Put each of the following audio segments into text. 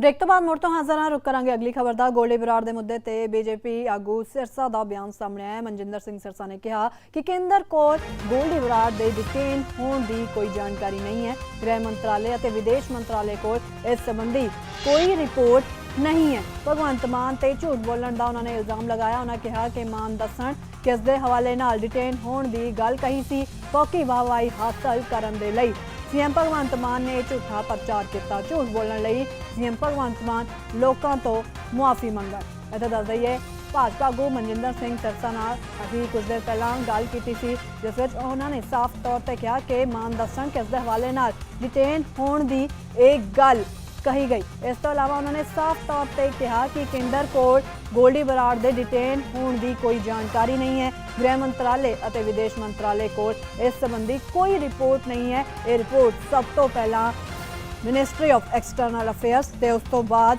Break तो बाद मुड़ तो हाजिर हाँ। रुक करांगे अगली खबर का। गोली बराड़ के मुद्दे ते बीजेपी आगू सिरसा का बयान सामने आया। मनजिंदर सिंह सिरसा ने कहा कि केंद्र कोल गोली बराड़ के डिटेन होने की कोई जानकारी नहीं है। गृह मंत्रालय और विदेश मंत्रालय को इस संबंधी कोई रिपोर्ट नहीं है। भगवंत मान ते झूठ बोलने का उन्होंने इल्जाम लगाया। उन्होंने कहा कि मान दसन कि इसके हवाले नाल डिटेन होने की गल कही सी फोकी वाहवाही हासिल करने के लिए सीएम भगवंत मान ने झूठा प्रचार किया। झूठ बोलने लई सीएम भगवंत मान लोगों तो मुआफ़ी मंगण। इत्थे दस दईए भाजपा आगू मनजिंदर सिंह सिरसा नाल असीं कुछ देर पहलां गल कीती सी, जिस विच उन्होंने साफ तौर पर कहा कि मान दसन कि इसके हवाले नाल डिटेन होने की एक गल कही गई। इस तो अलावा उन्होंने साफ तौर पर कहा कि केंद्र कोल गोली बराड़ के डिटेन होने की कोई जानकारी नहीं है। गृह मंत्रालय और विदेश मंत्रालय को इस संबंधी कोई रिपोर्ट नहीं है। ये रिपोर्ट सब तो पहला मिनिस्ट्री ऑफ एक्सटर्नल अफेयर्स ते उस तो बाद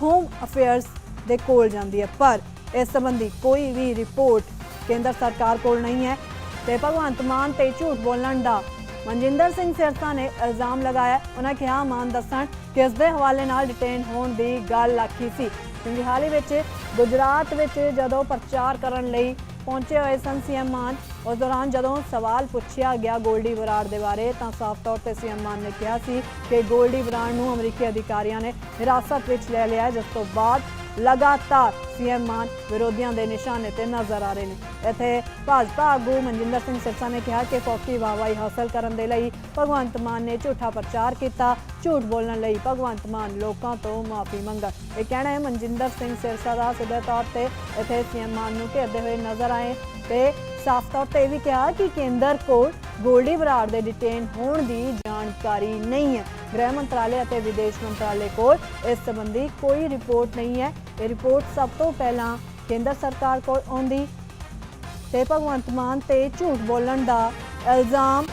होम अफेयर्स दे कोल जाती है, पर इस संबंधी कोई भी रिपोर्ट केंद्र सरकार कोल नहीं है। तो भगवंत मान ते झूठ बोलने का मनजिंदर सिंह सिरसा ने इल्जाम लगाया। उन्हें कहा मान दसन कि इसके हवाले नाल डिटेन होने की गल आखी सी, क्योंकि हाल ही में गुजरात में जदों प्रचार करने लई पहुंचे हुए सन सीएम मान, उस दौरान जदों सवाल पूछा गया गोल्डी बराड़ के बारे तो साफ तौर पर सीएम मान ने कहा सी कि गोल्डी बराड़ नूं अमरीकी अधिकारियों ने हिरासत में ले लिया, जिस तो बाद लगातार सीएम मान विरोधियों के निशाने ते नजर आ रहे हैं। इत्थे भाजपा आगू मनजिंदर सिंह सिरसा ने कहा कि फोकी वाहवाही हासिल करने के लिए भगवंत मान ने झूठा प्रचार किया। झूठ बोलने लई भगवंत मान लोगों तो मुआफ़ी मंगण। यह कहना है मनजिंदर सिंह सिरसा का सीधे तौर पर इत्थे सीएम मान नूं घेरदे हुए नजर आए ते साफ तौर पर यह भी कहा कि केंद्र को गोल्डी बराड़ के डिटेन होने की जानकारी नहीं है। गृह मंत्रालय और विदेश मंत्रालय को इस संबंधी कोई रिपोर्ट नहीं है। ये रिपोर्ट सब तो पहला केंद्र सरकार को आउंदी ते भगवंत मान ते झूठ बोलने का इल्जाम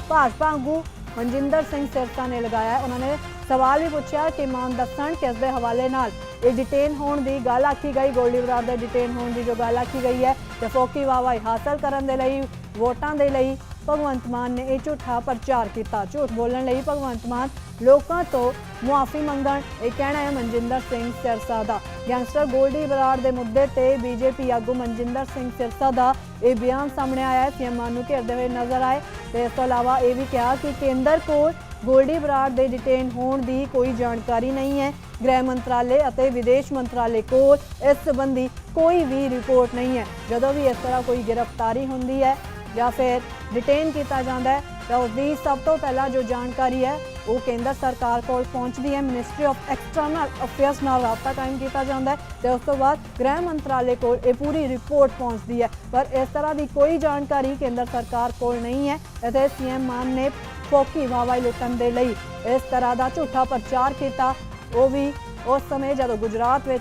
भाजपा आगू मनजिंदर सिंह सिरसा ने लगाया। उन्होंने सवाल भी पूछा कि मान दसन कि इसके हवाले नाल ये डिटेन होने की गल आखी गई, गोल्डी बराड़ के डिटेन होने की जो गल आखी गई है तो फोकी वाहवाही हासिल करने के लिए वोटां दे लई भगवंत मान ने यह झूठा प्रचार किया। झूठ बोलने लई भगवंत मान लोगों तो मुआफ़ी मंगण। यह कहना है मनजिंदर सिंह सिरसा का। गैंगस्टर गोल्डी बराड़ के मुद्दे ते बीजेपी आगू मनजिंदर सिंह सिरसा का यह बयान सामने आया है। सीएम मान नूं घेरदे हुए नजर आए तो इस तो अलावा यह भी कहा कि केंद्र को गोल्डी बराड़ के डिटेन होने की कोई जानकारी नहीं है। गृह मंत्रालय और विदेश मंत्रालय को इस संबंधी कोई भी रिपोर्ट नहीं है। जदों भी इस तरह कोई गिरफ्तारी होंदी है या फिर डिटेन किया जाता है तो उसकी सब तो पहला जो जानकारी है वो केंद्र सरकार को पहुँचती है। मिनिस्ट्री ऑफ एक्सटर्नल अफेयर्स नाल राबता कायम किया जाता है तो उस तो बाद गृह मंत्रालय को ये पूरी रिपोर्ट पहुँचती है, पर इस तरह की कोई जानकारी केंद्र सरकार को नहीं है। इत्थे सीएम मान ने फोकी वाहवाही लुटन के लिए इस तरह का झूठा प्रचार किया, वो भी उस समय जब गुजरात में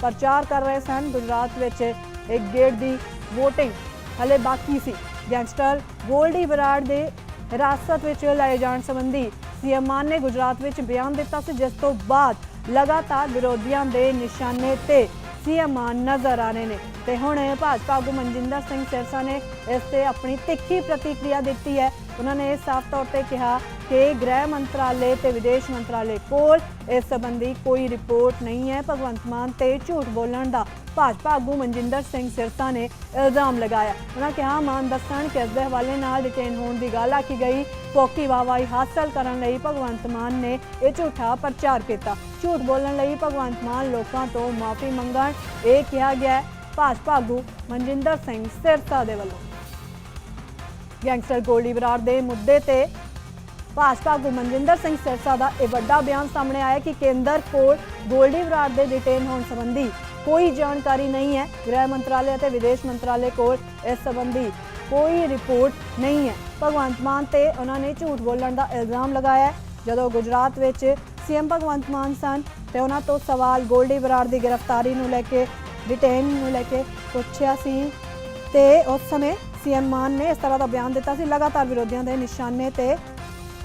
प्रचार कर रहे सन। गुजरात में एक गेट की वोटिंग हले बाकी सी। गैंगस्टर गोल्डी बराड़ के हिरासत में लाए जाने संबंधी सीएम मान ने गुजरात में बयान दिता सी, जिस तो बाद लगातार विरोधियों के निशाने ते सीएम मान नजर आ रहे हैं। तो हुण भाजपा आगू मनजिंदर सिंह सिरसा ने इससे अपनी तिखी प्रतिक्रिया दी है। उन्होंने साफ तौर पर कहा कि गृह मंत्रालय ते विदेश मंत्रालय को इस संबंधी कोई रिपोर्ट नहीं है। भगवंत मान ते झूठ बोलने का भाजपा आगू मनजिंदर सिंह सिरसा ने इल्जाम लगाया। उन्होंने कहा मान दसन कि इसके हवाले नाल डिटेन होने की गल आखी गई, फोकी वाहवाही हासिल करने लई भगवंत मान ने यह झूठा प्रचार किया। झूठ बोलने लई भगवंत मान लोगों तो मुआफ़ी मंगण, यह कहा गया भाजपा आगू मनजिंदर सिंह सिरसा दे वल्लों। गैंगस्टर गोल्डी बराड़ के मुद्दे ते भाजपा आगू मनजिंदर सिंह सिरसा का यह बड़ा बयान सामने आया कि केंद्र को गोल्डी बराड़ के डिटेन होने संबंधी कोई जानकारी नहीं है। गृह मंत्रालय और विदेश मंत्रालय को इस संबंधी कोई रिपोर्ट नहीं है। भगवंत मान ते उन्होंने झूठ बोलने का इल्जाम लगाया। जदों गुजरात में सीएम भगवंत मान सन तो उन्होंने तो सवाल गोल्डी बराड़ की गिरफ्तारी नूं लैके डिटेन नूं लैके पूछा सी ते उस समय सीएम मान ने इस तरह का बयान दिता सी। लगातार विरोधियों के निशाने ते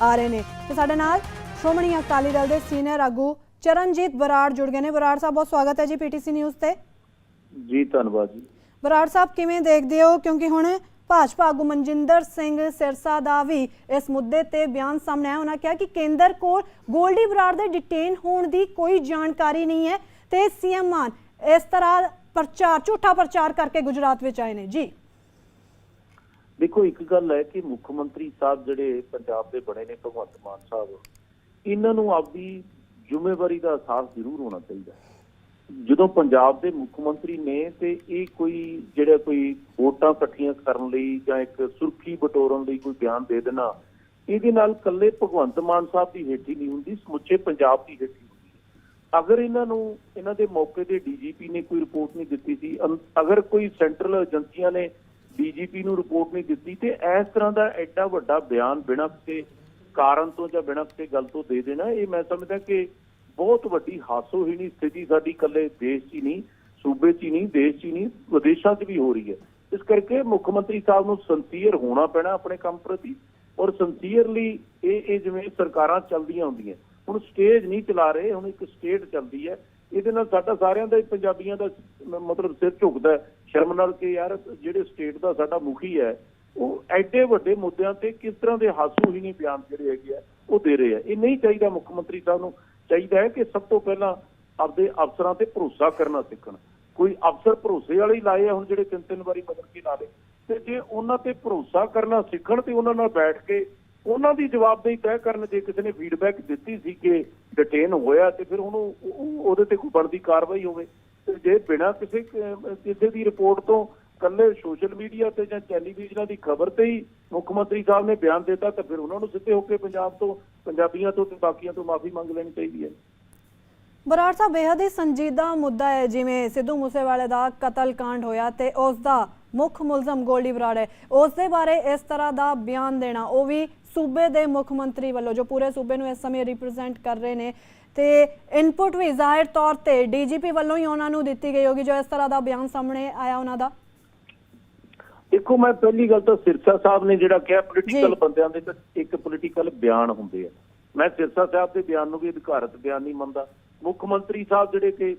आ रहे हैं। तो साडे नाल श्रोमणी अकाली दल के सीनियर आगू चरणजीत बराड़ जुड़ गए हैं। बराड़ साहब बहुत स्वागत है जी पीटीसी न्यूज़ ते। जी धन्यवाद जी। बराड़ साहब किवें देखदे हो, क्योंकि हुण ਭਾਜਪਾ ਆਗੂ ਮਨਜਿੰਦਰ ਸਿੰਘ ਸਿਰਸਾ ਦਾ ਵੀ ਇਸ ਮੁੱਦੇ ਤੇ ਬਿਆਨ ਸਾਹਮਣੇ ਆਇਆ। ਉਹਨਾਂ ਕਿਹਾ ਕਿ ਕੇਂਦਰ ਕੋਲ ਗੋਲਡੀ ਬਰਾੜ ਦੇ ਡਿਟੇਨ ਹੋਣ ਦੀ ਕੋਈ ਜਾਣਕਾਰੀ ਨਹੀਂ ਹੈ ਤੇ ਸੀਐਮ ਮਾਨ ਇਸ ਤਰ੍ਹਾਂ ਝੂਠਾ ਪ੍ਰਚਾਰ ਕਰਕੇ ਗੁਜਰਾਤ ਵਿੱਚ ਆਏ ਨੇ। ਜੀ देखो, एक गल है कि मुख मंत्री साहब जिहड़े पंजाब दे बने ने भगवंत मान साहब, इन्हां नूं आपदी ਜ਼ਿੰਮੇਵਾਰੀ ਦਾ ਅਹਿਸਾਸ ਜ਼ਰੂਰ ਹੋਣਾ ਚਾਹੀਦਾ। ਜਦੋਂ ਪੰਜਾਬ ਦੇ ਮੁੱਖ ਮੰਤਰੀ ਨੇ ਤੇ ਇਹ ਕੋਈ ਜਿਹੜਾ ਕੋਈ ਵੋਟਾਂ ਇਕੱਠੀਆਂ ਕਰਨ ਲਈ ਜਾਂ ਇੱਕ ਸੁਰਖੀ ਬਟੋਰਨ ਲਈ ਕੋਈ ਬਿਆਨ ਦੇ ਦੇਣਾ, ਇਹਦੇ ਨਾਲ ਇਕੱਲੇ ਭਗਵੰਤ ਮਾਨ ਸਾਹਿਬ ਦੀ ਹੇਠੀ ਨਹੀਂ ਹੁੰਦੀ, ਸਮੁੱਚੇ ਪੰਜਾਬ ਦੀ ਹੇਠੀ ਹੁੰਦੀ। ਅਗਰ ਇਹਨਾਂ ਨੂੰ ਇਹਨਾਂ ਦੇ ਮੌਕੇ ਤੇ ਡੀਜੀਪੀ ਨੇ ਕੋਈ ਰਿਪੋਰਟ ਨਹੀਂ ਦਿੱਤੀ ਸੀ, ਅਗਰ ਕੋਈ ਸੈਂਟਰਲ ਏਜੰਸੀਆਂ ਨੇ ਡੀਜੀਪੀ ਨੂੰ ਰਿਪੋਰਟ ਨਹੀਂ ਦਿੱਤੀ ਤੇ ਇਸ ਤਰ੍ਹਾਂ ਦਾ ਐਡਾ ਵੱਡਾ ਬਿਆਨ ਬਿਨਾਂ ਕਿਸੇ ਕਾਰਨ ਤੋਂ ਜਾਂ ਬਿਨਾਂ ਕਿਸੇ ਗੱਲ ਤੋਂ ਦੇ ਦੇਣਾ, ਇਹ ਮੈਂ ਸਮਝਦਾ ਕਿ ਬਹੁਤ ਵੱਡੀ ਹਾਸੋਹੀਣੀ ਸਥਿਤੀ ਸਾਡੀ ਇਕੱਲੇ ਦੇਸ਼ 'ਚ ਹੀ ਨਹੀਂ, ਸੂਬੇ 'ਚ ਹੀ ਨਹੀਂ, ਦੇਸ਼ 'ਚ ਹੀ ਨਹੀਂ, ਵਿਦੇਸ਼ਾਂ 'ਚ ਵੀ ਹੋ ਰਹੀ ਹੈ। ਇਸ ਕਰਕੇ ਮੁੱਖ ਮੰਤਰੀ ਸਾਹਿਬ ਨੂੰ ਸਿੰਸੀਅਰ ਹੋਣਾ ਪੈਣਾ ਆਪਣੇ ਕੰਮ ਪ੍ਰਤੀ, ਔਰ ਸਿੰਸੀਅਰਲੀ ਇਹ ਜਿਵੇਂ ਸਰਕਾਰਾਂ ਚੱਲਦੀਆਂ ਹੁੰਦੀਆਂ, ਹੁਣ ਸਟੇਜ ਨਹੀਂ ਚਲਾ ਰਹੇ, ਹੁਣ ਇੱਕ ਸਟੇਟ ਚੱਲਦੀ ਹੈ। ਇਹਦੇ ਨਾਲ ਸਾਡਾ ਸਾਰਿਆਂ ਦਾ ਪੰਜਾਬੀਆਂ ਦਾ ਮਤਲਬ ਸਿਰ ਝੁਕਦਾ ਸ਼ਰਮ ਨਾਲ ਕਿ ਯਾਰ ਜਿਹੜੇ ਸਟੇਟ ਦਾ ਸਾਡਾ ਮੁਖੀ ਹੈ ਉਹ ਐਡੇ ਵੱਡੇ ਮੁੱਦਿਆਂ ਤੇ ਕਿਸ ਤਰ੍ਹਾਂ ਦੇ ਹਾਸੋਹੀਣੀ ਬਿਆਨ ਜਿਹੜੇ ਹੈਗੇ ਆ ਉਹ ਦੇ ਰਹੇ ਆ। ਇਹ ਨਹੀਂ ਚਾਹੀਦਾ। ਮੁੱਖ ਮੰਤਰੀ ਸਾਹਿਬ ਨੂੰ ਚਾਹੀਦਾ ਹੈ ਕਿ ਸਭ ਤੋਂ ਪਹਿਲਾਂ ਆਪਦੇ ਅਫਸਰਾਂ ਤੇ ਭਰੋਸਾ ਕਰਨਾ ਸਿੱਖਣ। ਕੋਈ ਅਫਸਰ ਭਰੋਸੇ ਵਾਲੇ ਹੀ ਲਾਏ ਆ ਹੁਣ ਜਿਹੜੇ ਤਿੰਨ ਵਾਰੀ ਬਦਲ ਕੇ ਲਾ ਲਏ, ਤੇ ਜੇ ਉਹਨਾਂ ਤੇ ਭਰੋਸਾ ਕਰਨਾ ਸਿੱਖਣ ਤੇ ਉਹਨਾਂ ਨਾਲ ਬੈਠ ਕੇ ਉਹਨਾਂ ਦੀ ਜਵਾਬਦੇਹੀ ਤੈਅ ਕਰਨ। ਜੇ ਕਿਸੇ ਨੇ ਫੀਡਬੈਕ ਦਿੱਤੀ ਸੀ ਕਿ ਡਿਟੇਨ ਹੋਇਆ ਤੇ ਫਿਰ ਉਹਨੂੰ ਉਹਦੇ ਤੇ ਕੋਈ ਬਣਦੀ ਕਾਰਵਾਈ ਹੋਵੇ। ਤੇ ਜੇ ਬਿਨਾਂ ਕਿਸੇ ਦੀ ਰਿਪੋਰਟ ਤੋਂ ਕੱਲੇ ਸੋਸ਼ਲ ਮੀਡੀਆ ਤੇ ਜਾਂ ਟੈਲੀਵਿਜ਼ਨਾਂ ਦੀ ਖਬਰ ਤੇ ਹੀ ਮੁੱਖ ਮੰਤਰੀ ਸਾਹਿਬ ਨੇ ਬਿਆਨ ਦਿੱਤਾ ਤਾਂ ਫਿਰ ਉਹਨਾਂ ਨੂੰ ਸਿੱਧੇ ਹੋ ਕੇ ਪੰਜਾਬ ਤੋਂ, ਪੰਜਾਬੀਆਂ ਤੋਂ ਤੇ ਬਾਕੀਆਂ ਤੋਂ ਮਾਫੀ ਮੰਗ ਲੈਣੀ ਚਾਹੀਦੀ ਹੈ। ਬਰਾੜ ਸਾਹਿਬ, ਬੇਹੱਦ ਹੀ ਸੰਜੀਦਾ ਮੁੱਦਾ ਹੈ। ਜਿਵੇਂ ਸਿੱਧੂ ਮੂਸੇਵਾਲੇ ਦਾ ਕਤਲ ਕਾਂਡ ਹੋਇਆ ਤੇ ਉਸ ਦਾ ਮੁੱਖ ਮੁਲਜ਼ਮ ਗੋਲਡੀ ਬਰਾੜ ਹੈ, ਉਸ ਦੇ ਬਾਰੇ ਇਸ ਤਰ੍ਹਾਂ ਦਾ ਬਿਆਨ ਦੇਣਾ, ਉਹ ਵੀ ਸੂਬੇ ਦੇ ਮੁੱਖ ਮੰਤਰੀ ਵੱਲੋਂ ਜੋ ਪੂਰੇ ਸੂਬੇ ਨੂੰ ਇਸ ਸਮੇਂ ਰਿਪਰੈਜ਼ੈਂਟ ਕਰ ਰਹੇ ਨੇ, ਤੇ ਇਨਪੁਟ ਵੀ ਜ਼ਾਹਿਰ ਤੌਰ ਤੇ ਡੀਜੀਪੀ ਵੱਲੋਂ ਹੀ ਉਹਨਾਂ ਨੂੰ ਦਿੱਤੀ ਗਈ ਹੋਗੀ ਜੋ ਇਸ ਤਰ੍ਹਾਂ ਦਾ ਬਿਆਨ ਸਾਹਮਣੇ ਆਇਆ ਉਹਨਾਂ ਦਾ। ਦੇਖੋ, ਮੈਂ ਪਹਿਲੀ ਗੱਲ ਤਾਂ ਸਿਰਸਾ ਸਾਹਿਬ ਨੇ ਜਿਹੜਾ ਕਿਹਾ ਪੋਲੀਟੀਕਲ ਬੰਦਿਆਂ ਦੇ ਤਾਂ ਇੱਕ ਪੋਲੀਟੀਕਲ ਬਿਆਨ ਹੁੰਦੇ ਆ। ਮੈਂ ਸਿਰਸਾ ਸਾਹਿਬ ਦੇ ਬਿਆਨ ਨੂੰ ਵੀ ਅਧਿਕਾਰਤ ਬਿਆਨ ਨਹੀਂ ਮੰਨਦਾ। ਮੁੱਖ ਮੰਤਰੀ ਸਾਹਿਬ ਜਿਹੜੇ ਕਿ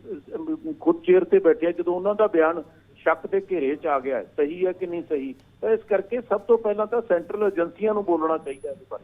ਖੁਦ ਚੇਅਰ ਤੇ ਬੈਠੇ ਆ, ਜਦੋਂ ਉਹਨਾਂ ਦਾ ਬਿਆਨ ਸ਼ੱਕ ਦੇ ਘੇਰੇ 'ਚ ਆ ਗਿਆ ਸਹੀ ਹੈ ਕਿ ਨਹੀਂ ਸਹੀ, ਤਾਂ ਇਸ ਕਰਕੇ ਸਭ ਤੋਂ ਪਹਿਲਾਂ ਤਾਂ ਸੈਂਟਰਲ ਏਜੰਸੀਆਂ ਨੂੰ ਬੋਲਣਾ ਚਾਹੀਦਾ ਇਹਦੇ ਬਾਰੇ।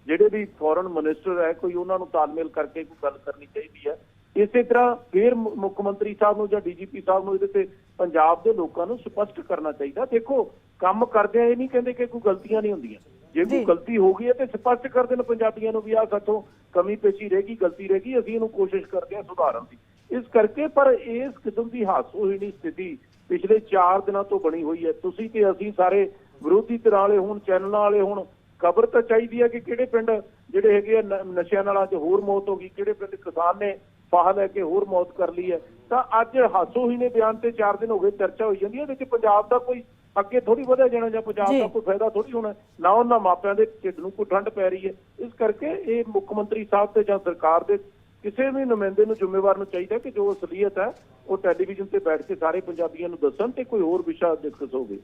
ਜਿਹੜੇ ਵੀ ਫੋਰਨ ਮਿਨਿਸਟਰ ਹੈ ਕੋਈ ਉਹਨਾਂ ਨੂੰ ਤਾਲਮੇਲ ਕਰਕੇ ਕੋਈ ਗੱਲ ਕਰਨੀ ਚਾਹੀਦੀ ਹੈ। ਇਸੇ ਤਰ੍ਹਾਂ ਫਿਰ ਮੁੱਖ ਮੰਤਰੀ ਸਾਹਿਬ ਨੂੰ ਜਾਂ ਡੀਜੀਪੀ ਸਾਹਿਬ ਨੂੰ ਇਹਦੇ ਤੇ ਪੰਜਾਬ ਦੇ ਲੋਕਾਂ ਨੂੰ ਸਪਸ਼ਟ ਕਰਨਾ ਚਾਹੀਦਾ। ਦੇਖੋ, ਕੰਮ ਕਰਦਿਆਂ ਇਹ ਨਹੀਂ ਕਹਿੰਦੇ ਕਿ ਕੋਈ ਗਲਤੀਆਂ ਨਹੀਂ ਹੁੰਦੀਆਂ। ਜੇ ਕੋਈ ਗਲਤੀ ਹੋ ਗਈ ਹੈ ਤੇ ਸਪਸ਼ਟ ਕਰ ਦੇਣ ਪੰਜਾਬੀਆਂ ਨੂੰ ਵੀ ਆਹ ਸਾਥੋਂ ਕਮੀ ਪੇਸ਼ੀ ਰਹਿ ਗਈ, ਗਲਤੀ ਰਹਿ ਗਈ, ਅਸੀਂ ਇਹਨੂੰ ਕੋਸ਼ਿਸ਼ ਕਰਦੇ ਹਾਂ ਸੁਧਾਰਨ ਦੀ। ਇਸ ਕਰਕੇ ਪਰ ਇਸ ਕਿਸਮ ਦੀ ਹਾਸੋਹੀਣੀ ਸਥਿਤੀ ਪਿਛਲੇ 4 ਦਿਨਾਂ ਤੋਂ ਬਣੀ ਹੋਈ ਹੈ। ਤੁਸੀਂ ਤੇ ਅਸੀਂ ਸਾਰੇ ਵਿਰੋਧੀ ਧਿਰਾਂ ਵਾਲੇ ਹੋਣ, ਚੈਨਲਾਂ ਵਾਲੇ ਹੋਣ, ਖਬਰ ਤਾਂ ਚਾਹੀਦੀ ਹੈ ਕਿ ਕਿਹੜੇ ਪਿੰਡ ਜਿਹੜੇ ਹੈਗੇ ਆ ਨਸ਼ਿਆਂ ਨਾਲ ਅੱਜ ਹੋਰ ਮੌਤ ਹੋ ਗਈ, ਕਿਹੜੇ ਪਿੰਡ ਕਿਸਾਨ ਨੇ ਫਾਹਾ ਲੈ ਕੇ ਹੋਰ ਮੌਤ ਕਰ ਲਈ ਹੈ। ਤਾਂ ਅੱਜ ਹਾਸੋਹੀਣੇ ਬਿਆਨ ਤੇ 4 ਦਿਨ ਹੋ ਗਏ ਚਰਚਾ ਹੋਈ ਜਾਂਦੀ ਹੈ। ਇਹਦੇ ਵਿੱਚ ਪੰਜਾਬ ਦਾ ਕੋਈ ਅੱਗੇ ਥੋੜੀ ਵਧਿਆ ਜਾਣਾ ਜਾਂ ਪੰਜਾਬ ਦਾ ਕੋਈ ਫਾਇਦਾ ਥੋੜੀ ਹੋਣਾ, ਨਾ ਉਹਨਾਂ ਮਾਪਿਆਂ ਦੇ ਢਿੱਡ ਨੂੰ ਕੋਈ ਠੰਡ ਪੈ ਰਹੀ ਹੈ। ਇਸ ਕਰਕੇ ਇਹ ਮੁੱਖ ਮੰਤਰੀ ਸਾਹਿਬ ਤੇ ਜਾਂ ਸਰਕਾਰ ਦੇ ਕਿਸੇ ਵੀ ਨੁਮਾਇੰਦੇ ਨੂੰ ਜ਼ਿੰਮੇਵਾਰ ਨੂੰ ਚਾਹੀਦਾ ਕਿ ਜੋ ਅਸਲੀਅਤ ਹੈ ਉਹ ਟੈਲੀਵਿਜ਼ਨ ਤੇ ਬੈਠ ਕੇ ਸਾਰੇ ਪੰਜਾਬੀਆਂ ਨੂੰ ਦੱਸਣ ਤੇ ਕੋਈ ਹੋਰ ਵਿਸ਼ਾ ਡਿਸਕਸ ਹੋਵੇ।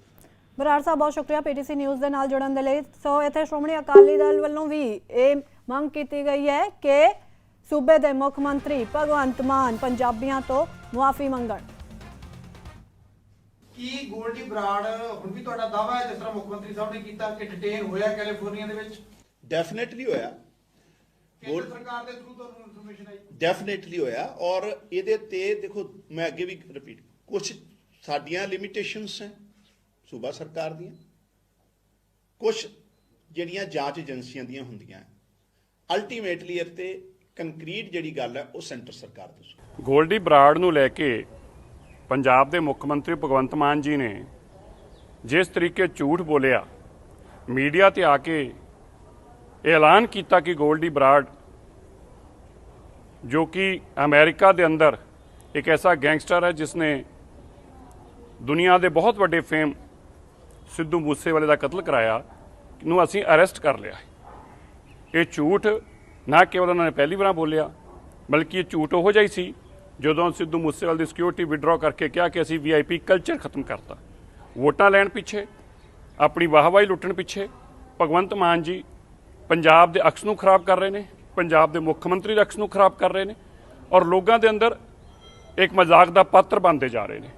ਬਰਾੜ ਸਾਹਿਬ, ਬਹੁਤ ਸ਼ੁਕਰੀਆ ਪੀਟੀਸੀ ਨਿਊਜ਼ ਦੇ ਨਾਲ ਜੁੜਨ ਦੇ ਲਈ। ਸੋ ਇੱਥੇ ਸ਼੍ਰੋਮਣੀ ਅਕਾਲੀ ਦਲ ਵੱਲੋਂ ਵੀ ਇਹ ਮੰਗ ਕੀਤੀ ਗਈ ਹੈ ਕਿ ਸੂਬੇ ਦੇ ਮੁੱਖ ਮੰਤਰੀ ਭਗਵੰਤ ਮਾਨ ਪੰਜਾਬੀਆਂ ਤੋਂ ਮੁਆਫੀ ਮੰਗਣ। ਕੀ ਗੋਲਡੀ ਬਰਾੜ ਹੁਣ ਵੀ ਤੁਹਾਡਾ ਦਾਅਵਾ ਹੈ ਜਿਸ ਤਰ੍ਹਾਂ ਮੁੱਖ ਮੰਤਰੀ ਸਾਹਿਬ ਨੇ ਕੀਤਾ ਕਿ ਡਿਟੇਨ ਹੋਇਆ ਕੈਲੀਫੋਰਨੀਆ ਦੇ ਵਿੱਚ? ਡੈਫੀਨਿਟਲੀ ਹੋਇਆ। ਕੇਂਦਰ ਸਰਕਾਰ ਦੇ ਥਰੂ ਤੁਹਾਨੂੰ ਇਨਫੋਰਮੇਸ਼ਨ ਆਈ? ਡੈਫੀਨਿਟਲੀ ਹੋਇਆ। ਔਰ ਇਹਦੇ ਤੇ ਦੇਖੋ, ਮੈਂ ਅੱਗੇ ਵੀ ਰਿਪੀਟ, ਕੁਝ ਸਾਡੀਆਂ ਲਿਮਿਟੇਸ਼ਨਸ ਹੈ ਸੂਬਾ ਸਰਕਾਰ ਦੀਆਂ, ਕੁਝ ਜਿਹੜੀਆਂ ਜਾਂਚ ਏਜੰਸੀਆਂ ਦੀਆਂ ਹੁੰਦੀਆਂ। ਅਲਟੀਮੇਟਲੀ ਇਹ ਤੇ ਕੰਕਰੀਟ ਜਿਹੜੀ ਗੱਲ ਹੈ ਉਹ ਸੈਂਟਰ ਸਰਕਾਰ ਦੱਸੂ। ਗੋਲਡੀ ਬਰਾੜ ਨੂੰ ਲੈ ਕੇ ਪੰਜਾਬ ਦੇ ਮੁੱਖ ਮੰਤਰੀ ਭਗਵੰਤ ਮਾਨ ਜੀ ਨੇ ਜਿਸ ਤਰੀਕੇ ਝੂਠ ਬੋਲਿਆ, ਮੀਡੀਆ ਤੇ ਆ ਕੇ ਐਲਾਨ ਕੀਤਾ ਕਿ ਗੋਲਡੀ ਬਰਾੜ ਜੋ ਕਿ ਅਮਰੀਕਾ ਦੇ ਅੰਦਰ ਇੱਕ ਐਸਾ ਗੈਂਗਸਟਰ ਹੈ ਜਿਸਨੇ ਦੁਨੀਆ ਦੇ ਬਹੁਤ ਵੱਡੇ ਫੇਮ ਸਿੱਧੂ ਮੂਸੇਵਾਲੇ ਦਾ ਕਤਲ ਕਰਾਇਆ, ਨੂੰ ਅਸੀਂ ਅਰੈਸਟ ਕਰ ਲਿਆ। ਇਹ ਝੂਠ ਨਾ ਕੇਵਲ ਉਹਨਾਂ ਨੇ ਪਹਿਲੀ ਵਾਰ ਬੋਲਿਆ, ਬਲਕਿ ਇਹ ਝੂਠ ਉਹੋ ਜਿਹਾ ਹੀ ਸੀ ਜਦੋਂ ਸਿੱਧੂ ਮੂਸੇਵਾਲੇ ਦੀ ਸਿਕਿਉਰਿਟੀ ਵਿਡਰੋ ਕਰਕੇ ਕਿਹਾ ਕਿ ਅਸੀਂ VIP ਕਲਚਰ ਖਤਮ ਕਰਤਾ। ਵੋਟਾਂ ਲੈਣ ਪਿੱਛੇ, ਆਪਣੀ ਵਾਹਵਾਹੀ ਲੁੱਟਣ ਪਿੱਛੇ ਭਗਵੰਤ ਮਾਨ ਜੀ ਪੰਜਾਬ ਦੇ ਅਕਸ ਨੂੰ ਖਰਾਬ ਕਰ ਰਹੇ ਨੇ, ਪੰਜਾਬ ਦੇ ਮੁੱਖ ਮੰਤਰੀ ਦੇ ਅਕਸ ਨੂੰ ਖਰਾਬ ਕਰ ਰਹੇ ਨੇ ਔਰ ਲੋਕਾਂ ਦੇ ਅੰਦਰ ਇੱਕ ਮਜ਼ਾਕ ਦਾ ਪਾਤਰ ਬਣਦੇ ਜਾ ਰਹੇ ਨੇ।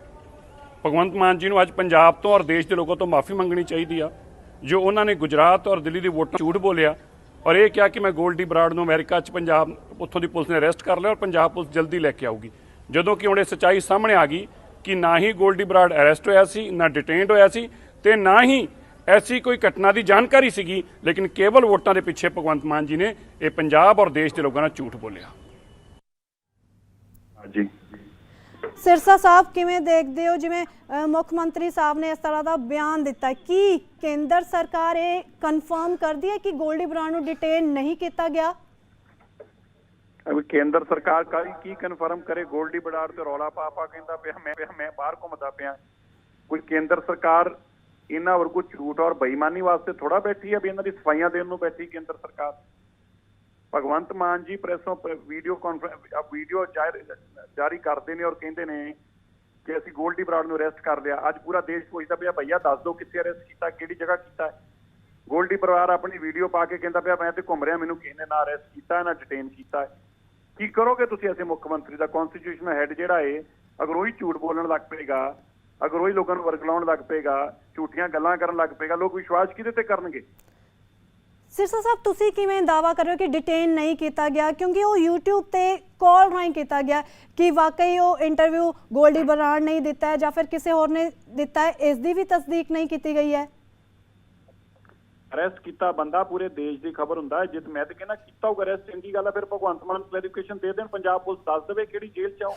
ਭਗਵੰਤ ਮਾਨ ਜੀ ਨੂੰ ਅੱਜ ਪੰਜਾਬ ਤੋਂ ਔਰ ਦੇਸ਼ ਦੇ ਲੋਕਾਂ ਤੋਂ ਮਾਫੀ ਮੰਗਣੀ ਚਾਹੀਦੀ ਆ ਜੋ ਉਹਨਾਂ ਨੇ ਗੁਜਰਾਤ ਔਰ ਦਿੱਲੀ ਦੀ ਵੋਟਾਂ ਝੂਠ ਬੋਲਿਆ ਔਰ ਇਹ ਕਿਹਾ ਕਿ ਮੈਂ ਗੋਲਡੀ ਬਰਾੜ ਨੂੰ ਅਮਰੀਕਾ 'ਚ ਪੰਜਾਬ ਉੱਥੋਂ ਦੀ ਪੁਲਿਸ ਨੇ ਅਰੈਸਟ ਕਰ ਲਿਆ ਔਰ ਪੰਜਾਬ ਪੁਲਿਸ ਜਲਦੀ ਲੈ ਕੇ ਆਊਗੀ, ਜਦੋਂ ਕਿ ਹੁਣ ਇਹ ਸੱਚਾਈ ਸਾਹਮਣੇ ਆ ਗਈ ਕਿ ਨਾ ਹੀ ਗੋਲਡੀ ਬਰਾੜ ਅਰੈਸਟ ਹੋਇਆ ਸੀ, ਨਾ ਡਿਟੇਨਡ ਹੋਇਆ ਸੀ ਤੇ ਨਾ ਹੀ ਐਸੀ ਕੋਈ ਘਟਨਾ ਦੀ ਜਾਣਕਾਰੀ ਸੀਗੀ, ਲੇਕਿਨ ਕੇਵਲ ਵੋਟਾਂ ਦੇ ਪਿੱਛੇ ਭਗਵੰਤ ਮਾਨ ਜੀ ਨੇ ਇਹ ਪੰਜਾਬ ਔਰ ਦੇਸ਼ ਦੇ ਲੋਕਾਂ ਨਾਲ ਝੂਠ ਬੋਲਿਆ। ਜੀ ਸਿਰਸਾ ਸਾਹਿਬ, ਕਿਵੇਂ ਦੇਖਦੇ ਹੋ ਜਿਵੇਂ ਮੁੱਖ ਮੰਤਰੀ ਸਾਹਿਬ ਨੇ ਇਸ ਤਰ੍ਹਾਂ ਦਾ ਬਿਆਨ ਦਿੱਤਾ, ਕੀ ਕੇਂਦਰ ਸਰਕਾਰ ਇਹ ਕਨਫਰਮ ਕਰਦੀ ਹੈ ਕਿ ਗੋਲਡੀ ਬਰਾੜ ਨੂੰ ਡਿਟੇਨ ਨਹੀਂ ਕੀਤਾ ਗਿਆ? ਅਬ ਕੇਂਦਰ ਸਰਕਾਰ ਕੀ ਕਨਫਰਮ ਕਰੇ? ਗੋਲਡੀ ਬਰਾੜ ਤੇ ਰੌਲਾ ਪਾ ਕਹਿੰਦਾ ਪਿਆ ਮੈਂ ਬਾਹਰ ਘੁੰਮਦਾ ਪਿਆ। ਕੋਈ ਕੇਂਦਰ ਸਰਕਾਰ ਇਹਨਾਂ ਵਰਗੂ ਝੂਠ ਔਰ ਬੇਈਮਾਨੀ ਵਾਸਤੇ ਥੋੜਾ ਬੈਠੀ ਹੈ ਵੀ ਇਹਨਾਂ ਦੀ ਸਫਾਈਆਂ ਦੇਣ ਨੂੰ ਬੈਠੀ ਕੇਂਦਰ ਸਰਕਾਰ। ਭਗਵੰਤ ਮਾਨ ਜੀ ਪ੍ਰੈਸੋਂ ਵੀਡੀਓ ਕਾਨਫਰੰਸ ਵੀਡੀਓ ਜਾਰੀ ਕਰਦੇ ਨੇ ਔਰ ਕਹਿੰਦੇ ਨੇ ਕਿ ਅਸੀਂ ਗੋਲਡੀ ਬਰਾੜ ਨੂੰ ਅਰੈਸਟ ਕਰ ਲਿਆ। ਅੱਜ ਪੂਰਾ ਦੇਸ਼ ਪੁੱਛਦਾ ਪਿਆ ਭਈਆ ਦੱਸ ਦਿਓ ਕਿੱਥੇ ਅਰੈਸਟ ਕੀਤਾ, ਕਿਹੜੀ ਜਗ੍ਹਾ ਕੀਤਾ। ਗੋਲਡੀ ਬਰਾੜ ਆਪਣੀ ਵੀਡੀਓ ਪਾ ਕੇ ਕਹਿੰਦਾ ਪਿਆ ਮੈਂ ਤੇ ਘੁੰਮ ਰਿਹਾ, ਮੈਨੂੰ ਕਿਸੇ ਨੇ ਨਾ ਅਰੈਸਟ ਕੀਤਾ ਨਾ ਡਿਟੇਨ ਕੀਤਾ। ਕੀ ਕਰੋਗੇ ਤੁਸੀਂ ਐਸੇ ਮੁੱਖ ਮੰਤਰੀ ਦਾ? ਕੌਨਸਟੀਟਿਊਸ਼ਨਲ ਹੈਡ ਜਿਹੜਾ ਹੈ ਅਗਰ ਉਹੀ ਝੂਠ ਬੋਲਣ ਲੱਗ ਪਏਗਾ, ਅਗਰ ਉਹੀ ਲੋਕਾਂ ਨੂੰ ਵਰਗਲਾਉਣ ਲੱਗ ਪਏਗਾ, ਝੂਠੀਆਂ ਗੱਲਾਂ ਕਰਨ ਲੱਗ ਪਏਗਾ, ਲੋਕ ਵਿਸ਼ਵਾਸ ਕਿਹਦੇ ਤੇ ਕਰਨਗੇ? ਸਿਰਸਾ ਸਾਹਿਬ, ਤੁਸੀਂ ਕਿਵੇਂ ਦਾਅਵਾ ਕਰ ਰਹੇ ਹੋ ਕਿ ਡਿਟੇਨ ਨਹੀਂ ਕੀਤਾ ਗਿਆ, ਕਿਉਂਕਿ ਉਹ YouTube ਤੇ ਕਾਲ ਰਾਹੀਂ ਕੀਤਾ ਗਿਆ, ਕਿ ਵਾਕਈ ਉਹ ਇੰਟਰਵਿਊ ਗੋਲਡੀ ਬਰਾੜ ਨੇ ਦਿੱਤਾ ਹੈ ਜਾਂ ਫਿਰ ਕਿਸੇ ਹੋਰ ਨੇ ਦਿੱਤਾ ਹੈ, ਇਸ ਦੀ ਵੀ ਤਸਦੀਕ ਨਹੀਂ ਕੀਤੀ ਗਈ ਹੈ। ਅਰੈਸਟ ਕੀਤਾ ਬੰਦਾ ਪੂਰੇ ਦੇਸ਼ ਦੀ ਖਬਰ ਹੁੰਦਾ ਹੈ। ਜਿੱਦ ਮੈਂ ਤਾਂ ਕਹਿੰਦਾ ਕੀਤਾ ਹੋਊਗਾ ਅਰੈਸਟ, ਚੰਗੀ ਗੱਲ ਹੈ। ਫਿਰ ਭਗਵੰਤ ਮਾਨ ਕਲੈਰੀਫਿਕੇਸ਼ਨ ਦੇ ਦੇਣ, ਪੰਜਾਬ ਪੁਲਿਸ ਦੱਸ ਦੇਵੇ ਕਿਹੜੀ ਜੇਲ੍ਹ 'ਚ ਆਓ।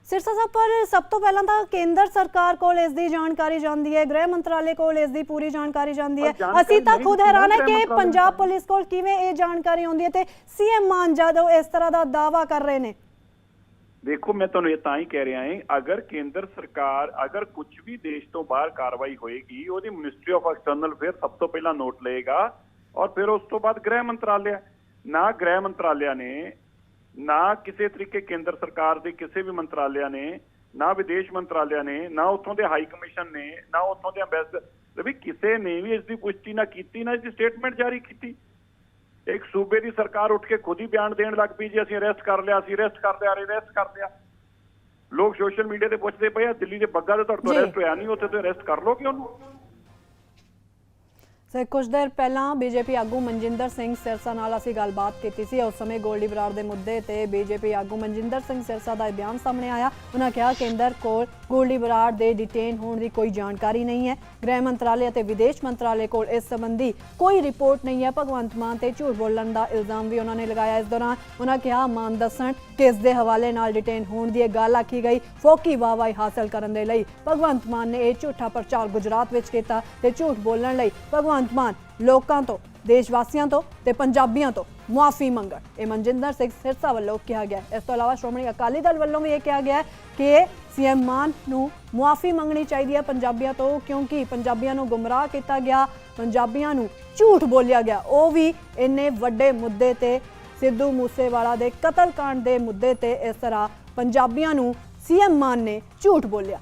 ਸਿਰਸਾ ਸਾਹਿਬ, ਪਰ ਸਭ ਤੋਂ ਪਹਿਲਾਂ ਤਾਂ ਕੇਂਦਰ ਸਰਕਾਰ ਕੋਲ ਇਸ ਦੀ ਜਾਣਕਾਰੀ ਜਾਂਦੀ ਹੈ, ਗ੍ਰਹਿ ਮੰਤਰਾਲੇ ਕੋਲ ਇਸ ਦੀ ਪੂਰੀ ਜਾਣਕਾਰੀ ਜਾਂਦੀ ਹੈ। ਅਸੀਂ ਤਾਂ ਖੁਦ ਹੈਰਾਨ ਹੈ ਕਿ ਪੰਜਾਬ ਪੁਲਿਸ ਕੋਲ ਕਿਵੇਂ ਇਹ ਜਾਣਕਾਰੀ ਆਉਂਦੀ ਹੈ ਤੇ ਸੀਐਮ ਮਾਨ ਜਦੋਂ ਇਸ ਤਰ੍ਹਾਂ ਦਾ ਦਾਅਵਾ ਕਰ ਰਹੇ ਨੇ। ਦੇਖੋ ਮੈਂ ਤੁਹਾਨੂੰ ਇਹ ਤਾਂ ਹੀ ਕਹਿ ਰਿਹਾ ਹਾਂ, ਅਗਰ ਕੇਂਦਰ ਸਰਕਾਰ ਅਗਰ ਕੁਝ ਵੀ ਦੇਸ਼ ਤੋਂ ਬਾਹਰ ਕਾਰਵਾਈ ਹੋਏਗੀ ਉਹਦੀ ਮਿਨਿਸਟਰੀ ਆਫ ਐਕਸਟਰਨਲ ਅਫੇਅਰ ਸਭ ਤੋਂ ਪਹਿਲਾਂ ਨੋਟ ਲਏਗਾ ਔਰ ਫਿਰ ਉਸ ਤੋਂ ਬਾਅਦ ਗ੍ਰਹਿ ਮੰਤਰਾਲਿਆ। ਨਾ ਗ੍ਰਹਿ ਮੰਤਰਾਲਿਆ ਨੇ, ਨਾ ਕਿਸੇ ਤਰੀਕੇ ਕੇਂਦਰ ਸਰਕਾਰ ਦੇ ਕਿਸੇ ਵੀ ਮੰਤਰਾਲਿਆ ਨੇ, ਨਾ ਵਿਦੇਸ਼ ਮੰਤਰਾਲਿਆ ਨੇ, ਨਾ ਉੱਥੋਂ ਦੇ ਹਾਈ ਕਮਿਸ਼ਨ ਨੇ, ਨਾ ਉੱਥੋਂ ਦੇ ਅੰਬੈਸਡਰ, ਵੀ ਕਿਸੇ ਨੇ ਵੀ ਇਸ ਦੀ ਪੁਸ਼ਟੀ ਨਾ ਕੀਤੀ, ਨਾ ਇਸ ਦੀ ਸਟੇਟਮੈਂਟ ਜਾਰੀ ਕੀਤੀ। ਇੱਕ ਸੂਬੇ ਦੀ ਸਰਕਾਰ ਉੱਠ ਕੇ ਖੁਦ ਹੀ ਬਿਆਨ ਦੇਣ ਲੱਗ ਪਈ ਜੀ ਅਸੀਂ ਅਰੈਸਟ ਕਰ ਲਿਆ, ਅਸੀਂ ਅਰੈਸਟ ਕਰ ਲਿਆ, ਅਰੈਸਟ ਕਰ ਲਿਆ। ਲੋਕ ਸੋਸ਼ਲ ਮੀਡੀਆ ਤੇ ਪੁੱਛਦੇ ਪਏ ਆ ਦਿੱਲੀ ਦੇ ਬੱਗਾ ਤੇ ਤੁਹਾਡੇ ਤੋਂ ਅਰੈਸਟ ਹੋਇਆ ਨਹੀਂ, ਉੱਥੇ ਤੇ ਅਰੈਸਟ ਕਰ ਲੋਗੇ ਉਹਨੂੰ। ਸੋ ਕੁਝ ਦੇਰ ਪਹਿਲਾਂ ਬੀਜੇਪੀ ਆਗੂ ਮਨਜਿੰਦਰ ਸਿੰਘ ਸਿਰਸਾ ਨਾਲ ਅਸੀਂ ਗੱਲਬਾਤ ਕੀਤੀ ਸੀ। ਉਸ ਸਮੇਂ ਗੋਲਡੀ ਬਰਾੜ ਦੇ ਮੁੱਦੇ ਤੇ ਬੀਜੇਪੀ ਆਗੂ ਮਨਜਿੰਦਰ ਸਿੰਘ ਸਿਰਸਾ ਦਾ ਬਿਆਨ ਸਾਹਮਣੇ ਆਇਆ। ਉਹਨਾਂ ਕਿਹਾ ਕੇਂਦਰ ਕੋਲ ਗੋਲਡੀ ਬਰਾੜ ਦੇ ਡਿਟੇਨ ਹੋਣ ਦੀ ਕੋਈ ਜਾਣਕਾਰੀ ਨਹੀਂ ਹੈ। ਗ੍ਰਹਿ ਮੰਤਰਾਲੇ ਅਤੇ ਵਿਦੇਸ਼ ਮੰਤਰਾਲੇ ਕੋਲ ਇਸ ਸੰਬੰਧੀ ਕੋਈ ਰਿਪੋਰਟ ਨਹੀਂ ਹੈ। ਭਗਵੰਤ ਮਾਨ ਤੇ ਝੂਠ ਬੋਲਣ ਦਾ ਇਲਜ਼ਾਮ ਵੀ ਉਹਨਾਂ ਨੇ ਲਗਾਇਆ। ਇਸ ਦੌਰਾਨ ਉਹਨਾਂ ਕਿਹਾ ਮਾਨ ਦੱਸਣ ਕਿਸ ਦੇ ਹਵਾਲੇ ਨਾਲ ਡਿਟੇਨ ਹੋਣ ਦੀ ਗੱਲ ਆਖੀ ਗਈ। ਫੋਕੀ ਵਾਹਵਾਹੀ ਹਾਸਲ ਕਰਨ ਦੇ ਲਈ ਭਗਵੰਤ ਮਾਨ ਨੇ ਇਹ ਝੂਠਾ ਪ੍ਰਚਾਰ ਗੁਜਰਾਤ ਵਿੱਚ ਕੀਤਾ ਤੇ ਝੂਠ ਬੋਲਣ ਲਈ ਭਗਵੰਤ ਮਾਨ ਲੋਕਾਂ ਤੋਂ, ਦੇਸ਼ ਵਾਸੀਆਂ ਤੋਂ ਤੇ ਪੰਜਾਬੀਆਂ ਤੋਂ ਮੁਆਫੀ ਮੰਗਣ, ਇਹ ਮਨਜਿੰਦਰ ਸਿੰਘ ਸਿਰਸਾ ਵੱਲੋਂ ਕਿਹਾ ਗਿਆ। ਇਸ ਤੋਂ ਇਲਾਵਾ ਸ਼੍ਰੋਮਣੀ ਅਕਾਲੀ ਦਲ ਵੱਲੋਂ ਵੀ ਇਹ ਕਿਹਾ ਗਿਆ ਕਿ ਸੀਐਮ ਮਾਨ ਨੂੰ ਮੁਆਫੀ ਮੰਗਣੀ ਚਾਹੀਦੀ ਹੈ ਪੰਜਾਬੀਆਂ ਤੋਂ, ਕਿਉਂਕਿ ਪੰਜਾਬੀਆਂ ਨੂੰ ਗੁੰਮਰਾਹ ਕੀਤਾ ਗਿਆ, ਪੰਜਾਬੀਆਂ ਨੂੰ ਝੂਠ ਬੋਲਿਆ ਗਿਆ, ਉਹ ਵੀ ਇੰਨੇ ਵੱਡੇ ਮੁੱਦੇ ਤੇ, ਸਿੱਧੂ ਮੂਸੇਵਾਲਾ ਦੇ ਕਤਲकांड ਦੇ ਮੁੱਦੇ ਤੇ ਇਸ ਤਰ੍ਹਾਂ ਪੰਜਾਬੀਆਂ ਨੂੰ ਸੀਐਮ ਮਾਨ ਨੇ ਝੂਠ ਬੋਲਿਆ।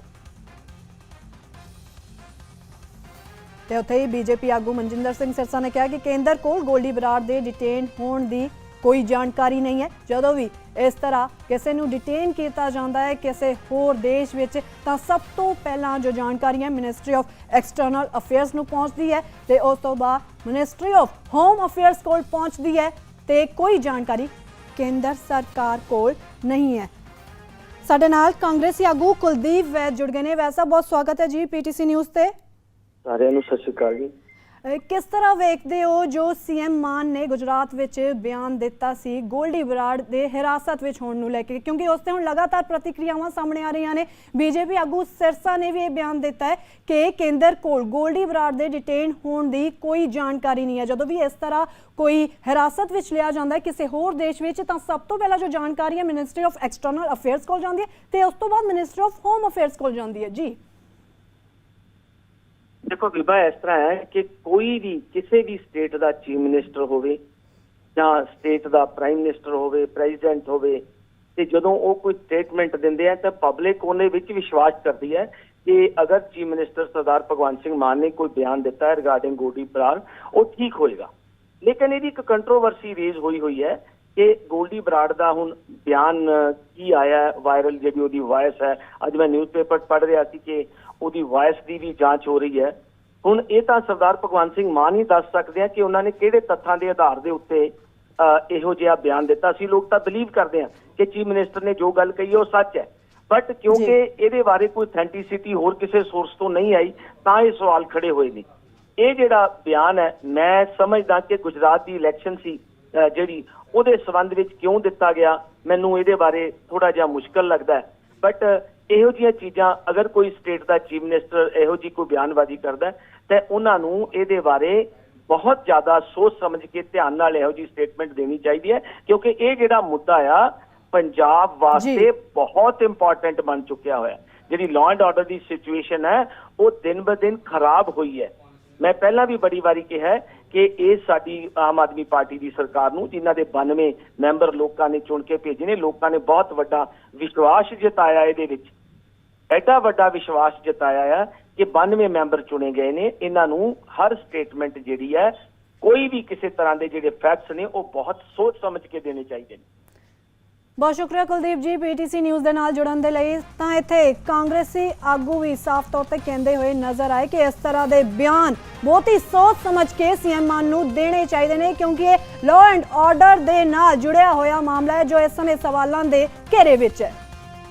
ਤੇ ਉੱਥੇ ਹੀ ਬੀਜੇਪੀ ਆਗੂ ਮਨਜਿੰਦਰ ਸਿੰਘ ਸਿਰਸਾ ਨੇ ਕਿਹਾ ਕਿ ਕੇਂਦਰ ਕੋਲ ਗੋਲਡੀ ਬਰਾੜ ਦੇ ਡਿਟੇਨ ਹੋਣ ਦੀ ਕੋਈ ਜਾਣਕਾਰੀ ਨਹੀਂ ਹੈ। ਜਦੋਂ ਵੀ ਇਸ ਤਰ੍ਹਾਂ ਕਿਸੇ ਨੂੰ ਡਿਟੇਨ ਕੀਤਾ ਜਾਂਦਾ ਹੈ ਕਿਸੇ ਹੋਰ ਦੇਸ਼ ਵਿੱਚ ਤਾਂ ਸਭ ਤੋਂ ਪਹਿਲਾਂ ਜੋ ਜਾਣਕਾਰੀ ਹੈ ਮਿਨਿਸਟਰੀ ਆਫ ਐਕਸਟਰਨਲ ਅਫੇਅਰਸ ਨੂੰ ਪਹੁੰਚਦੀ ਹੈ ਤੇ ਉਸ ਤੋਂ ਬਾਅਦ ਮਿਨਿਸਟਰੀ ਆਫ ਹੋਮ ਅਫੇਅਰਸ ਕੋਲ ਪਹੁੰਚਦੀ ਹੈ ਤੇ ਕੋਈ ਜਾਣਕਾਰੀ ਕੇਂਦਰ ਸਰਕਾਰ ਕੋਲ ਨਹੀਂ ਹੈ। ਸਾਡੇ ਨਾਲ ਕਾਂਗਰਸੀ ਆਗੂ ਕੁਲਦੀਪ ਵੈਦ ਜੁੜ ਗਏ ਨੇ। ਵੈਸਾ ਬਹੁਤ ਸਵਾਗਤ ਹੈ ਜੀ ਪੀਟੀਸੀ ਨਿਊਜ਼ ਤੇ। ਸਾਰਿਆਂ ਨੂੰ ਸਤਿ ਸ਼੍ਰੀ ਅਕਾਲ ਜੀ। ਕਿਸ ਤਰ੍ਹਾਂ ਵੇਖਦੇ ਹੋ ਜੋ ਸੀਐਮ ਮਾਨ ਨੇ ਗੁਜਰਾਤ ਵਿੱਚ ਬਿਆਨ ਦਿੱਤਾ ਸੀ ਗੋਲਡੀ ਬਰਾੜ ਦੇ ਹਿਰਾਸਤ ਵਿੱਚ ਹੋਣ ਨੂੰ ਲੈ ਕੇ, ਕਿਉਂਕਿ ਉਸ ਤੇ ਹੁਣ ਲਗਾਤਾਰ ਪ੍ਰਤੀਕਿਰਿਆਵਾਂ ਸਾਹਮਣੇ ਆ ਰਹੀਆਂ ਨੇ। ਬੀਜੇਪੀ ਆਗੂ ਸਿਰਸਾ ਨੇ ਵੀ ਇਹ ਬਿਆਨ ਦਿੱਤਾ ਹੈ ਕਿ ਕੇਂਦਰ ਕੋਲ ਗੋਲਡੀ ਬਰਾੜ ਦੇ ਡਿਟੇਨ ਹੋਣ ਦੀ ਕੋਈ ਜਾਣਕਾਰੀ ਨਹੀਂ ਹੈ। ਜਦੋਂ ਵੀ ਇਸ ਤਰ੍ਹਾਂ ਕੋਈ ਹਿਰਾਸਤ ਵਿੱਚ ਲਿਆ ਜਾਂਦਾ ਹੈ ਕਿਸੇ ਹੋਰ ਦੇਸ਼ ਵਿੱਚ ਤਾਂ ਸਭ ਤੋਂ ਪਹਿਲਾਂ ਜੋ ਜਾਣਕਾਰੀ ਹੈ ਮਿਨਿਸਟਰੀ ਆਫ ਐਕਸਟਰਨਲ ਅਫੇਅਰਸ ਕੋਲ ਜਾਂਦੀ ਹੈ ਤੇ ਉਸ ਤੋਂ ਬਾਅਦ ਮਿਨਿਸਟਰੀ ਆਫ ਹੋਮ ਅਫੇਅਰਸ ਕੋਲ ਜਾਂਦੀ ਹੈ। ਜੀ ਦੇਖੋ ਵਿਭਾ, ਇਸ ਤਰ੍ਹਾਂ ਹੈ ਕਿ ਕੋਈ ਵੀ ਕਿਸੇ ਵੀ ਸਟੇਟ ਦਾ ਚੀਫ ਮਿਨਿਸਟਰ ਹੋਵੇ ਜਾਂ ਸਟੇਟ ਦਾ ਪ੍ਰਾਈਮ ਮਿਨਿਸਟਰ ਹੋਵੇ, ਪ੍ਰੈਜ਼ੀਡੈਂਟ ਹੋਵੇ, ਤੇ ਜਦੋਂ ਉਹ ਕੋਈ ਸਟੇਟਮੈਂਟ ਦਿੰਦੇ ਆ ਤਾਂ ਪਬਲਿਕ ਉਹਦੇ ਵਿੱਚ ਵਿਸ਼ਵਾਸ ਕਰਦੀ ਹੈ ਕਿ ਅਗਰ ਚੀਫ ਮਿਨਿਸਟਰ ਸਰਦਾਰ ਭਗਵੰਤ ਸਿੰਘ ਮਾਨ ਨੇ ਕੋਈ ਬਿਆਨ ਦਿੱਤਾ ਹੈ ਰਿਗਾਰਡਿੰਗ ਗੋਲਡੀ ਬਰਾੜ, ਉਹ ਠੀਕ ਹੋਏਗਾ। ਲੇਕਿਨ ਇਹਦੀ ਇੱਕ ਕੰਟਰੋਵਰਸੀ ਰੇਜ਼ ਹੋਈ ਹੈ ਕਿ ਗੋਲਡੀ ਬਰਾੜ ਦਾ ਹੁਣ ਬਿਆਨ ਕੀ ਆਇਆ ਵਾਇਰਲ, ਜਿਹੜੀ ਉਹਦੀ ਵਾਇਸ ਹੈ, ਅੱਜ ਮੈਂ ਨਿਊਜ਼ਪੇਪਰ ਪੜ੍ਹ ਰਿਹਾ ਸੀ ਕਿ ਉਹਦੀ ਵਾਇਸ ਦੀ ਵੀ ਜਾਂਚ ਹੋ ਰਹੀ ਹੈ। ਹੁਣ ਇਹ ਤਾਂ ਸਰਦਾਰ ਭਗਵੰਤ ਸਿੰਘ ਮਾਨ ਹੀ ਦੱਸ ਸਕਦੇ ਆ ਕਿ ਉਹਨਾਂ ਨੇ ਕਿਹੜੇ ਤੱਥਾਂ ਦੇ ਆਧਾਰ ਦੇ ਉੱਤੇ ਇਹੋ ਜਿਹਾ ਬਿਆਨ ਦਿੱਤਾ। ਅਸੀਂ ਲੋਕ ਤਾਂ ਬਿਲੀਵ ਕਰਦੇ ਹਾਂ ਕਿ ਚੀਫ ਮਿਨਿਸਟਰ ਨੇ ਜੋ ਗੱਲ ਕਹੀ ਹੈ ਉਹ ਸੱਚ ਹੈ, ਬਟ ਕਿਉਂਕਿ ਇਹਦੇ ਬਾਰੇ ਕੋਈ ਅਥੈਂਟਿਸਿਟੀ ਹੋਰ ਕਿਸੇ ਸੋਰਸ ਤੋਂ ਨਹੀਂ ਆਈ ਤਾਂ ਇਹ ਸਵਾਲ ਖੜੇ ਹੋਏ ਨੇ। ਇਹ ਜਿਹੜਾ ਬਿਆਨ ਹੈ, ਮੈਂ ਸਮਝਦਾ ਕਿ ਗੁਜਰਾਤ ਦੀ ਇਲੈਕਸ਼ਨ ਸੀ ਜਿਹੜੀ, ਉਹਦੇ ਸੰਬੰਧ ਵਿੱਚ ਕਿਉਂ ਦਿੱਤਾ ਗਿਆ, ਮੈਨੂੰ ਇਹਦੇ ਬਾਰੇ ਥੋੜਾ ਜਿਹਾ ਮੁਸ਼ਕਲ ਲੱਗਦਾ ਹੈ। ਬਟ ਇਹੋ ਜਿਹੀਆਂ ਚੀਜ਼ਾਂ ਅਗਰ ਕੋਈ ਸਟੇਟ ਦਾ ਚੀਫ ਮਿਨਿਸਟਰ ਇਹੋ ਜਿਹੀ ਕੋਈ ਬਿਆਨਬਾਜ਼ੀ ਕਰਦਾ ਤੇ ਉਹਨਾਂ ਨੂੰ ਇਹਦੇ ਬਾਰੇ ਬਹੁਤ ਜ਼ਿਆਦਾ ਸੋਚ ਸਮਝ ਕੇ ਧਿਆਨ ਨਾਲ ਇਹੋ ਜਿਹੀ ਸਟੇਟਮੈਂਟ ਦੇਣੀ ਚਾਹੀਦੀ ਹੈ, ਕਿਉਂਕਿ ਇਹ ਜਿਹੜਾ ਮੁੱਦਾ ਆ ਪੰਜਾਬ ਵਾਸਤੇ ਬਹੁਤ ਇੰਪੋਰਟੈਂਟ ਬਣ ਚੁੱਕਿਆ ਹੋਇਆ। ਜਿਹੜੀ law and order the situation ਹੈ ਉਹ ਦਿਨ ਬ ਦਿਨ ਖਰਾਬ ਹੋਈ ਹੈ। ਮੈਂ ਪਹਿਲਾਂ ਵੀ ਬੜੀ ਵਾਰੀ ਕਿਹਾ ਕਿ ਇਹ ਸਾਡੀ ਆਮ ਆਦਮੀ ਪਾਰਟੀ ਦੀ ਸਰਕਾਰ ਨੂੰ, ਜਿਨ੍ਹਾਂ ਦੇ 92 ਮੈਂਬਰ ਲੋਕਾਂ ਨੇ ਚੁਣ ਕੇ ਭੇਜੇ ਨੇ, ਲੋਕਾਂ ਨੇ ਬਹੁਤ ਵੱਡਾ ਵਿਸ਼ਵਾਸ ਜਤਾਇਆ, ਇਹਦੇ ਵਿੱਚ ਐਡਾ ਵੱਡਾ ਵਿਸ਼ਵਾਸ ਜਤਾਇਆ ਆ ਕਿ 92 ਮੈਂਬਰ ਚੁਣੇ ਗਏ ਨੇ। ਇਹਨਾਂ ਨੂੰ ਹਰ ਸਟੇਟਮੈਂਟ ਜਿਹੜੀ ਹੈ, ਕੋਈ ਵੀ ਕਿਸੇ ਤਰ੍ਹਾਂ ਦੇ ਜਿਹੜੇ ਫੈਕਟਸ ਨੇ ਉਹ ਬਹੁਤ ਸੋਚ ਸਮਝ ਕੇ ਦੇਣੇ ਚਾਹੀਦੇ ਨੇ। ਬਹੁਤ ਸ਼ੁਕਰੀਆ ਕੁਲਦੀਪ ਜੀ ਪੀਟੀਸੀ ਨਿਊਜ਼ ਦੇ ਨਾਲ ਜੁੜਨ ਦੇ ਲਈ। ਤਾਂ ਇੱਥੇ ਕਾਂਗਰਸੀ ਆਗੂ ਵੀ ਸਾਫ਼ ਤੌਰ ਤੇ ਕਹਿੰਦੇ ਹੋਏ ਨਜ਼ਰ ਆਏ ਕਿ ਇਸ ਤਰ੍ਹਾਂ ਦੇ ਬਿਆਨ ਬਹੁਤ ਹੀ ਸੋਚ ਸਮਝ ਕੇ ਸੀਐਮ ਮਾਨ ਨੂੰ ਦੇਣੇ ਚਾਹੀਦੇ ਨੇ, ਕਿਉਂਕਿ ਇਹ ਲਾਅ ਐਂਡ ਆਰਡਰ ਦੇ ਨਾਲ ਜੁੜਿਆ ਹੋਇਆ ਮਾਮਲਾ ਹੈ ਜੋ ਇਸ ਸਮੇਂ ਸਵਾਲਾਂ ਦੇ ਘੇਰੇ ਵਿੱਚ ਹੈ।